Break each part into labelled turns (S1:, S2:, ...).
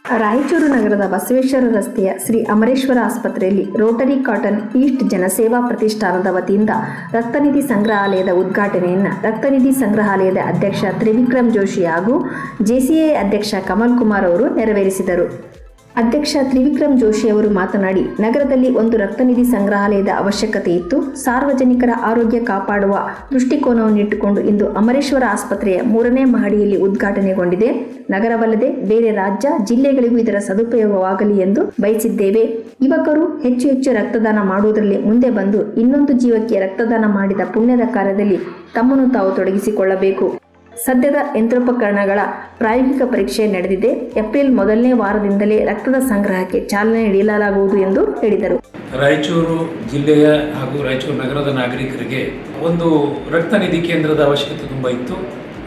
S1: ರಾಯಚೂರು ನಗರದ ಬಸವೇಶ್ವರ ರಸ್ತೆಯ ಶ್ರೀ ಅಮರೇಶ್ವರ ಆಸ್ಪತ್ರೆಯಲ್ಲಿ ರೋಟರಿ ಕಾಟನ್ ಈಸ್ಟ್ ಜನಸೇವಾ ಪ್ರತಿಷ್ಠಾನದ ವತಿಯಿಂದ ರಕ್ತನಿಧಿ ಸಂಗ್ರಹಾಲಯದ ಉದ್ಘಾಟನೆಯನ್ನು ರಕ್ತನಿಧಿ ಸಂಗ್ರಹಾಲಯದ ಅಧ್ಯಕ್ಷ ತ್ರಿವಿಕ್ರಮ್ ಜೋಶಿ ಹಾಗೂ ಜೆಸಿಐ ಅಧ್ಯಕ್ಷ ಕಮಲ್ ಕುಮಾರ್ ಅವರು ನೆರವೇರಿಸಿದರು. ಅಧ್ಯಕ್ಷ ತ್ರಿವಿಕ್ರಮ್ ಜೋಶಿ ಅವರು ಮಾತನಾಡಿ, ನಗರದಲ್ಲಿ ಒಂದು ರಕ್ತನಿಧಿ ಸಂಗ್ರಹಾಲಯದ ಅವಶ್ಯಕತೆ ಇತ್ತು. ಸಾರ್ವಜನಿಕರ ಆರೋಗ್ಯ ಕಾಪಾಡುವ ದೃಷ್ಟಿಕೋನವನ್ನಿಟ್ಟುಕೊಂಡು ಇಂದು ಅಮರೇಶ್ವರ ಆಸ್ಪತ್ರೆಯ 3ನೇ ಮಹಡಿಯಲ್ಲಿ ಉದ್ಘಾಟನೆಗೊಂಡಿದೆ. ನಗರವಲ್ಲದೆ ಬೇರೆ ರಾಜ್ಯ, ಜಿಲ್ಲೆಗಳಿಗೂ ಇದರ ಸದುಪಯೋಗವಾಗಲಿ ಎಂದು ಬಯಸಿದ್ದೇವೆ. ಯುವಕರು ಹೆಚ್ಚು ರಕ್ತದಾನ ಮಾಡುವುದರಲ್ಲಿ ಮುಂದೆ ಬಂದು ಇನ್ನೊಂದು ಜೀವಕ್ಕೆ ರಕ್ತದಾನ ಮಾಡಿದ ಪುಣ್ಯದ ಕಾರ್ಯದಲ್ಲಿ ತಮ್ಮನ್ನು ತಾವು ತೊಡಗಿಸಿಕೊಳ್ಳಬೇಕು. ಸದ್ಯದ ಯಂತ್ರೋಪಕರಣಗಳ ಪ್ರಾಯೋಗಿಕ ಪರೀಕ್ಷೆ ನಡೆದಿದೆ. ಏಪ್ರಿಲ್ ಮೊದಲನೇ ವಾರದಿಂದಲೇ ರಕ್ತದ ಸಂಗ್ರಹಕ್ಕೆ ಚಾಲನೆ ನೀಡಲಾಗುವುದು ಎಂದು ಹೇಳಿದರು.
S2: ರಾಯಚೂರು ಜಿಲ್ಲೆಯ ಹಾಗೂ ರಾಯಚೂರು ನಗರದ ನಾಗರಿಕರಿಗೆ ಒಂದು ರಕ್ತನಿಧಿ ಕೇಂದ್ರದ ಅವಶ್ಯಕತೆ ತುಂಬ ಇತ್ತು.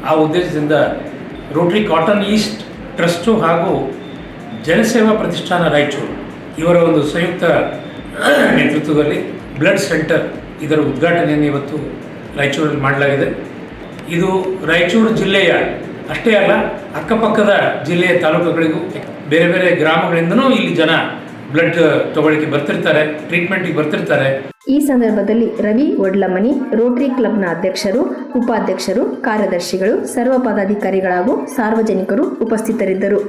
S2: ಆ ಉದ್ದೇಶದಿಂದ ರೋಟರಿ ಕಾಟನ್ ಈಸ್ಟ್ ಟ್ರಸ್ಟು ಹಾಗೂ ಜನಸೇವಾ ಪ್ರತಿಷ್ಠಾನ ರಾಯಚೂರು ಇವರ ಒಂದು ಸಂಯುಕ್ತ ನೇತೃತ್ವದಲ್ಲಿ ಬ್ಲಡ್ ಸೆಂಟರ್ ಇದರ ಉದ್ಘಾಟನೆಯನ್ನು ಇವತ್ತು ರಾಯಚೂರಲ್ಲಿ ಮಾಡಲಾಗಿದೆ. ಇದು ರಾಯಚೂರು ಜಿಲ್ಲೆಯ ಅಷ್ಟೇ ಅಲ್ಲ, ಅಕ್ಕಪಕ್ಕದ ಜಿಲ್ಲೆಯ ತಾಲೂಕುಗಳಿಗೂ ಬೇರೆ ಬೇರೆ ಗ್ರಾಮಗಳಿಂದನೂ ಇಲ್ಲಿ ಜನ ಬ್ಲಡ್ ತಗೊಳ್ಳಿಕ್ಕೆ ಬರ್ತಿರ್ತಾರೆ, ಟ್ರೀಟ್ಮೆಂಟಿಗೆ ಬರ್ತಿರ್ತಾರೆ.
S1: ಈ ಸಂದರ್ಭದಲ್ಲಿ ರವಿ ಒಡ್ಲಮನಿ, ರೋಟರಿ ಕ್ಲಬ್ನ ಅಧ್ಯಕ್ಷರು, ಉಪಾಧ್ಯಕ್ಷರು, ಕಾರ್ಯದರ್ಶಿಗಳು, ಸರ್ವ ಪದಾಧಿಕಾರಿಗಳು ಹಾಗೂ ಸಾರ್ವಜನಿಕರು ಉಪಸ್ಥಿತರಿದ್ದರು.